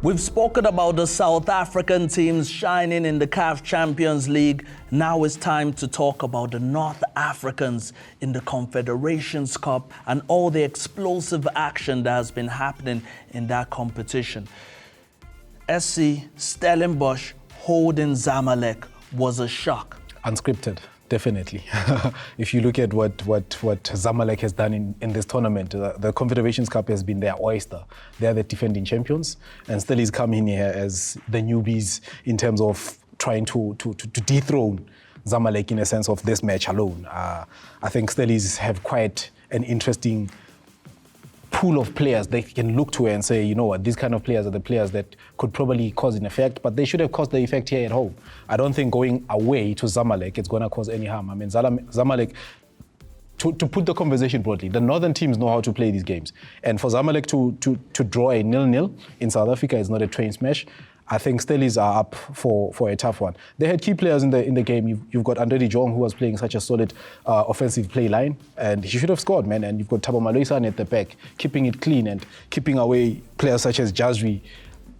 We've spoken about the South African teams shining in the CAF Champions League. Now it's time to talk about the North Africans in the Confederations Cup and all the explosive action that has been happening in that competition. SC Stellenbosch holding Zamalek was a shock. Unscripted, definitely. If you look at what Zamalek has done in this tournament, the Confederations Cup has been their oyster. They're the defending champions, and still is coming here as the newbies in terms of trying to dethrone Zamalek in a sense of this match alone. I think Stellies have quite an interesting pool of players they can look to and say, you know what, these kind of players are the players that could probably cause an effect, but they should have caused the effect here at home. I don't think going away to Zamalek it's going to cause any harm. I mean, Zamalek, to put the conversation broadly, the northern teams know how to play these games. And for Zamalek to draw a 0-0 in South Africa is not a train smash. I think Stellies are up for a tough one. They had key players in the game. You've got Andre de Jong, who was playing such a solid offensive play line, and he should have scored, man. And you've got Thabo Maloisane at the back, keeping it clean and keeping away players such as Jazri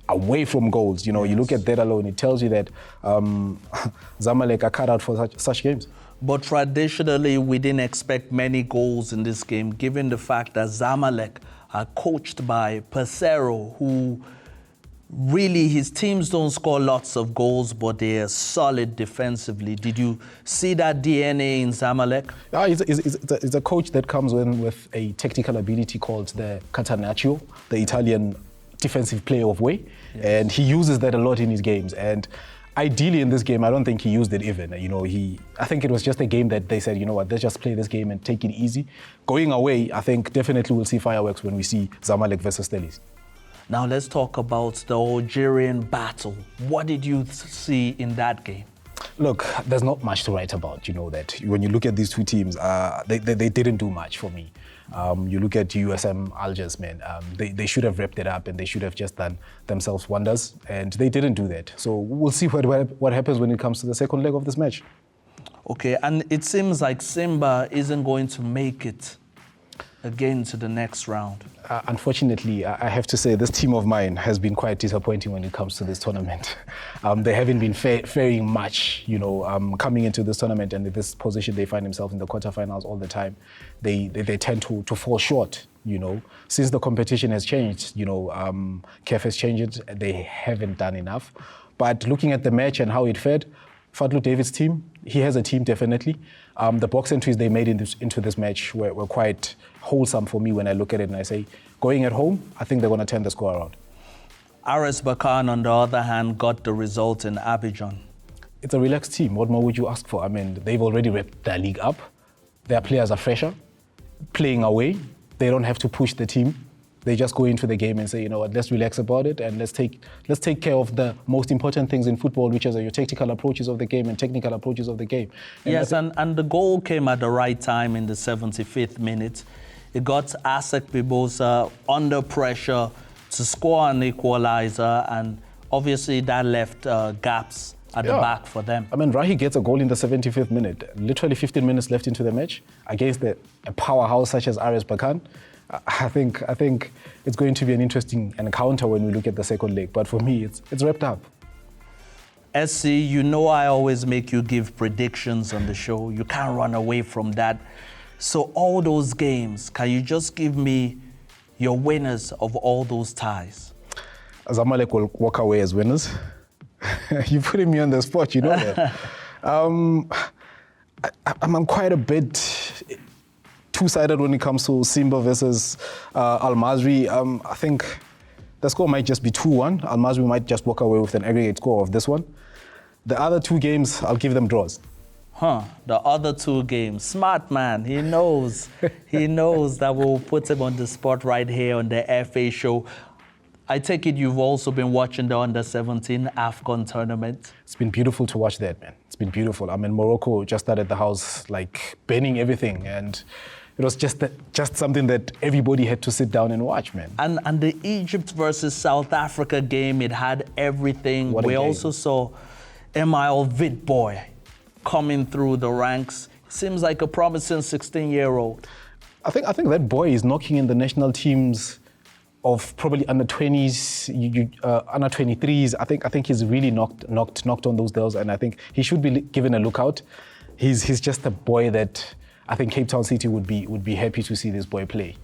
away from goals. You know, you look at that alone, it tells you that Zamalek are cut out for such games. But traditionally, we didn't expect many goals in this game, given the fact that Zamalek are coached by Pesero, who really, his teams don't score lots of goals, but they are solid defensively. Did you see that DNA in Zamalek? It's a coach that comes in with a technical ability called the Catenaccio, the Italian defensive player of way. Yes. And he uses that a lot in his games. And ideally in this game, I don't think he used it even. You know, I think it was just a game that they said, you know what, let's just play this game and take it easy. Going away, I think definitely we'll see fireworks when we see Zamalek versus Stellies. Now let's talk about the Algerian battle. What did you see in that game? Look, there's not much to write about, you know that. When you look at these two teams, they didn't do much for me. You look at USM Algiers, man, they should have wrapped it up and they should have just done themselves wonders, and they didn't do that. So we'll see what happens when it comes to the second leg of this match. Okay, and it seems like Simba isn't going to make it again to the next round. Unfortunately, I have to say this team of mine has been quite disappointing when it comes to this tournament. They haven't been faring much, you know, coming into this tournament, and in this position they find themselves in the quarterfinals all the time. They tend to fall short, you know. Since the competition has changed, you know, CAF has changed it, they haven't done enough. But looking at the match and how it fared, Fadlu David's team, he has a team definitely. The box entries they made into this match were quite wholesome for me when I look at it and I say, going at home, I think they're going to turn the score around. RSB Berkane, on the other hand, got the result in Abidjan. It's a relaxed team. What more would you ask for? I mean, they've already wrapped their league up. Their players are fresher, playing away. They don't have to push the team. They just go into the game and say, you know what, let's relax about it and let's take care of the most important things in football, which are your tactical approaches of the game and technical approaches of the game. And the goal came at the right time in the 75th minute. It got ASEC Bibosa under pressure to score an equalizer, and obviously that left gaps at the back for them. I mean, Rahi gets a goal in the 75th minute, literally 15 minutes left into the match against a powerhouse such as RSB Berkane. I think it's going to be an interesting encounter when we look at the second leg. But for me, it's wrapped up. SC, you know I always make you give predictions on the show. You can't run away from that. So all those games, can you just give me your winners of all those ties? Zamalek will walk away as winners. You're putting me on the spot, you know that. I'm quite a bit two-sided when it comes to Simba versus Al-Masri. I think the score might just be 2-1. Al-Masri might just walk away with an aggregate score of this one. The other two games, I'll give them draws. The other two games. Smart man, he knows. He knows that we'll put him on the spot right here on the FA show. I take it you've also been watching the Under-17 AFCON tournament. It's been beautiful to watch that, man. It's been beautiful. I mean, Morocco just started the house like burning everything, and it was just something that everybody had to sit down and watch, man. And the Egypt versus South Africa game, it had everything. We also saw Emile Witboy coming through the ranks. Seems like a promising 16-year-old. I think that boy is knocking in the national team's of probably under 20s, under 23s. I think he's really knocked on those doors, and I think he should be given a look out. He's just a boy that I think Cape Town City would be happy to see this boy play.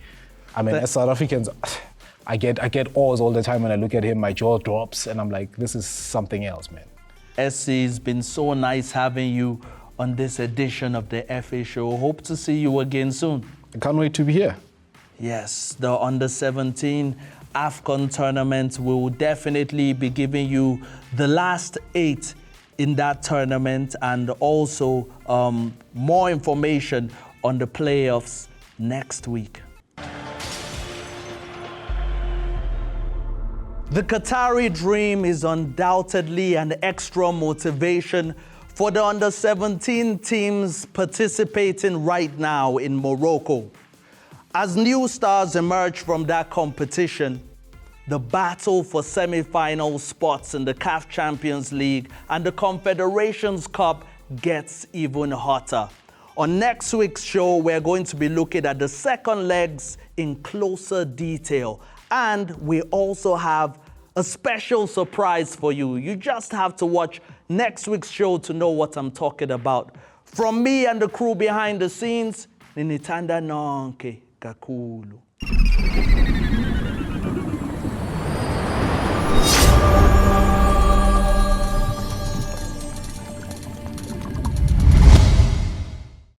I mean, as South Africans, I get awes all the time when I look at him. My jaw drops, and I'm like, this is something else, man. SC, it's been so nice having you on this edition of the FA Show. Hope to see you again soon. I can't wait to be here. Yes, the Under-17 AFCON tournament will definitely be giving you the last 8 in that tournament, and also more information on the playoffs next week. The Qatari dream is undoubtedly an extra motivation for the Under-17 teams participating right now in Morocco. As new stars emerge from that competition, the battle for semi-final spots in the CAF Champions League and the Confederations Cup gets even hotter. On next week's show, we're going to be looking at the second legs in closer detail. And we also have a special surprise for you. You just have to watch next week's show to know what I'm talking about. From me and the crew behind the scenes, Ninitanda Nonke Kakulu.